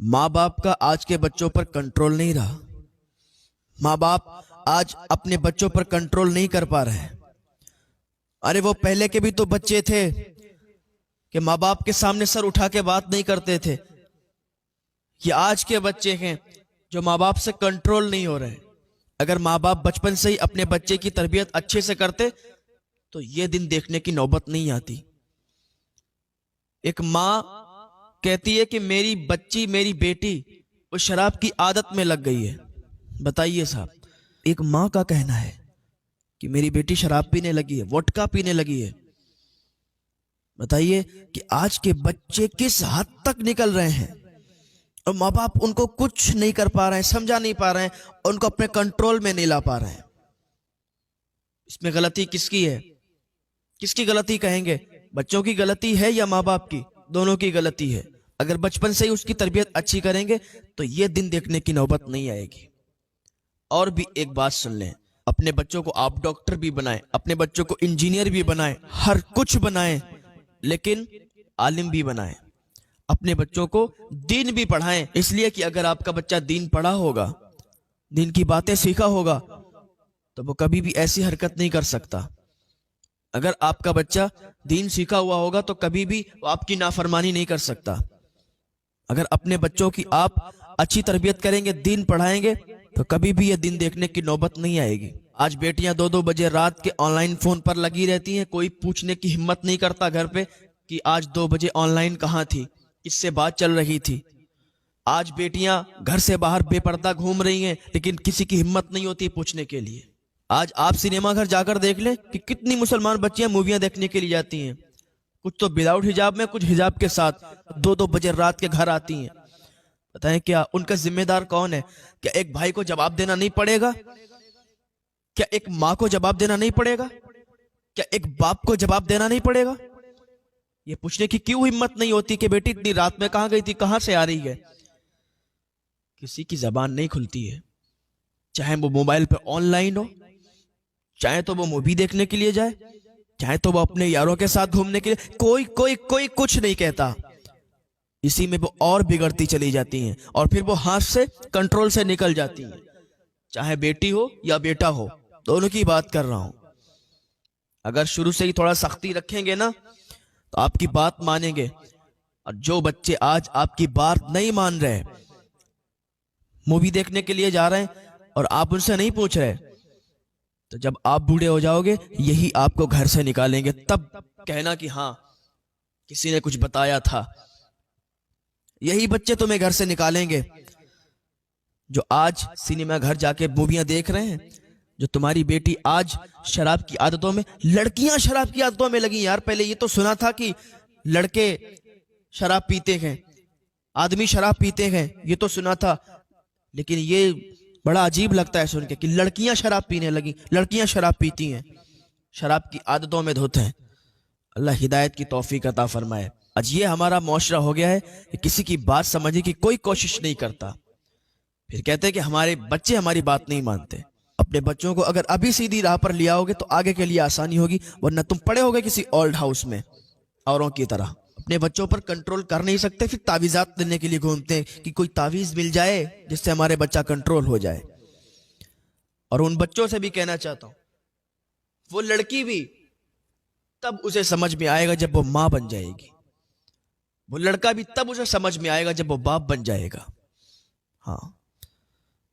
ماں باپ کا آج کے بچوں پر کنٹرول نہیں رہا. ماں باپ آج اپنے بچوں پر کنٹرول نہیں کر پا رہے. ارے وہ پہلے کے بھی تو بچے تھے کہ ماں باپ کے سامنے سر اٹھا کے بات نہیں کرتے تھے. یہ آج کے بچے ہیں جو ماں باپ سے کنٹرول نہیں ہو رہے. اگر ماں باپ بچپن سے ہی اپنے بچے کی تربیت اچھے سے کرتے تو یہ دن دیکھنے کی نوبت نہیں آتی. ایک ماں کہتی ہے کہ میری بچی، میری بیٹی وہ شراب کی عادت میں لگ گئی ہے. بتائیے صاحب، ایک ماں کا کہنا ہے کہ میری بیٹی شراب پینے لگی ہے، وڈکا پینے لگی ہے. بتائیے کہ آج کے بچے کس حد تک نکل رہے ہیں اور ماں باپ ان کو کچھ نہیں کر پا رہے ہیں، سمجھا نہیں پا رہے ہیں، ان کو اپنے کنٹرول میں نہیں لا پا رہے ہیں. اس میں غلطی کس کی ہے؟ کس کی غلطی کہیں گے؟ بچوں کی غلطی ہے یا ماں باپ کی؟ دونوں کی غلطی ہے. اگر بچپن سے ہی اس کی تربیت اچھی کریں گے تو یہ دن دیکھنے کی نوبت نہیں آئے گی. اور بھی ایک بات سن لیں، اپنے بچوں کو آپ ڈاکٹر بھی بنائیں، اپنے بچوں کو انجینئر بھی بنائیں، ہر کچھ بنائیں، لیکن عالم بھی بنائیں. اپنے بچوں کو دین بھی پڑھائیں، اس لیے کہ اگر آپ کا بچہ دین پڑھا ہوگا، دین کی باتیں سیکھا ہوگا، تو وہ کبھی بھی ایسی حرکت نہیں کر سکتا. اگر آپ کا بچہ دین سیکھا ہوا ہوگا تو کبھی بھی وہ آپ کی نافرمانی نہیں کر سکتا. اگر اپنے بچوں کی آپ اچھی تربیت کریں گے، دین پڑھائیں گے، تو کبھی بھی یہ دن دیکھنے کی نوبت نہیں آئے گی. آج بیٹیاں 2-2 بجے رات کے آن لائن فون پر لگی رہتی ہیں، کوئی پوچھنے کی ہمت نہیں کرتا گھر پہ کہ آج 2 بجے آن لائن کہاں تھی، کس سے بات چل رہی تھی. آج بیٹیاں گھر سے باہر بے پردہ گھوم رہی ہیں، لیکن کسی کی ہمت نہیں ہوتی پوچھنے کے لیے. آج آپ سنیما گھر جا کر دیکھ لیں کہ کتنی مسلمان بچیاں موویاں دیکھنے کے لیے جاتی ہیں. کچھ تو وداؤٹ حجاب میں، کچھ حجاب کے ساتھ 2-2 بجے رات کے گھر آتی ہیں. بتائیں کیا ان کا ذمہ دار کون ہے؟ کیا ایک بھائی کو جواب دینا نہیں پڑے گا؟ کیا ایک ماں کو جواب دینا نہیں پڑے گا؟ کیا ایک باپ کو جواب دینا نہیں پڑے گا؟ یہ پوچھنے کی کیوں ہمت نہیں ہوتی کہ بیٹی اتنی رات میں کہاں گئی تھی، کہاں سے آ رہی ہے؟ کسی کی زبان نہیں کھلتی ہے. چاہے وہ موبائل پہ آن لائن ہو، چاہے تو وہ مووی دیکھنے کے لیے جائے، چاہے تو وہ اپنے یاروں کے ساتھ گھومنے کے لیے، کوئی کچھ نہیں کہتا. اسی میں وہ اور بگڑتی چلی جاتی ہیں اور پھر وہ ہاتھ سے کنٹرول سے نکل جاتی ہیں. چاہے بیٹی ہو یا بیٹا ہو، دونوں کی بات کر رہا ہوں. اگر شروع سے ہی تھوڑا سختی رکھیں گے نا تو آپ کی بات مانیں گے. اور جو بچے آج آپ کی بات نہیں مان رہے، مووی دیکھنے کے لیے جا رہے ہیں اور آپ ان سے نہیں پوچھ رہے، تو جب آپ بوڑھے ہو جاؤ گے یہی آپ کو گھر سے نکالیں گے. تب کہنا کہ ہاں کسی نے کچھ بتایا تھا. یہی بچے تمہیں گھر سے نکالیں گے جو آج سینما گھر جا کے موویاں دیکھ رہے ہیں. جو تمہاری بیٹی آج شراب کی عادتوں میں، لڑکیاں شراب کی عادتوں میں لگی. یار پہلے یہ تو سنا تھا کہ لڑکے شراب پیتے ہیں، آدمی شراب پیتے ہیں، یہ تو سنا تھا. لیکن یہ بڑا عجیب لگتا ہے سن کے کہ لڑکیاں شراب پینے لگی، لڑکیاں شراب پیتی ہیں، شراب کی عادتوں میں دھوتے ہیں. اللہ ہدایت کی توفیق عطا فرمائے. آج یہ ہمارا معاشرہ ہو گیا ہے کہ کسی کی بات سمجھنے کی کوئی کوشش نہیں کرتا. پھر کہتے ہیں کہ ہمارے بچے ہماری بات نہیں مانتے. اپنے بچوں کو اگر ابھی سیدھی راہ پر لے آؤ گے تو آگے کے لیے آسانی ہوگی، ورنہ تم پڑے ہوگے کسی اولڈ ہاؤس میں اوروں کی طرح. اپنے بچوں پر کنٹرول کر نہیں سکتے، پھر تعویذات دینے کے لیے گھومتے ہیں کہ کوئی تعویذ مل جائے جس سے ہمارے بچہ کنٹرول ہو جائے. اور ان بچوں سے بھی کہنا چاہتا ہوں، وہ لڑکی بھی تب اسے سمجھ میں آئے گا جب وہ ماں بن جائے گی، وہ لڑکا بھی تب اسے سمجھ میں آئے گا جب وہ باپ بن جائے گا. ہاں،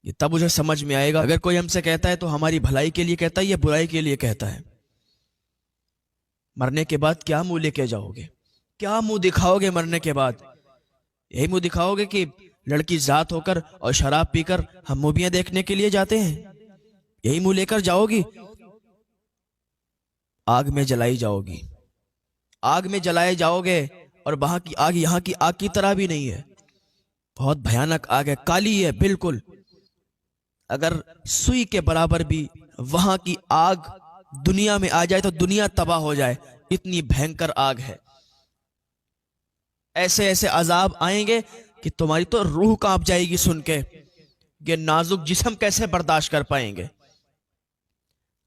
یہ تب اسے سمجھ میں آئے گا. اگر کوئی ہم سے کہتا ہے تو ہماری بھلائی کے لیے کہتا ہے یا برائی کے لیے کہتا ہے. مرنے کے بعد کیا منہ لے کے جاؤ گے؟ کیا منہ دکھاؤ گے مرنے کے بعد؟ یہی منہ دکھاؤ گے کہ لڑکی ذات ہو کر اور شراب پی کر ہم موویاں دیکھنے کے لیے جاتے ہیں؟ یہی منہ لے کر جاؤ گی؟ آگ میں جلائی جاؤ گی، آگ میں جلائے جاؤ گے. اور وہاں کی آگ یہاں کی آگ کی طرح بھی نہیں ہے، بہت بھیانک آگ ہے، کالی ہے بالکل. اگر سوئی کے برابر بھی وہاں کی آگ دنیا میں آ جائے تو دنیا تباہ ہو جائے، اتنی بھینکر آگ ہے. ایسے ایسے عذاب آئیں گے کہ تمہاری تو روح کانپ جائے گی سن کے. یہ نازک جسم کیسے برداشت کر پائیں گے؟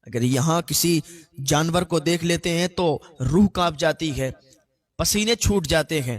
اگر یہاں کسی جانور کو دیکھ لیتے ہیں تو روح کانپ جاتی ہے، پسینے چھوٹ جاتے ہیں.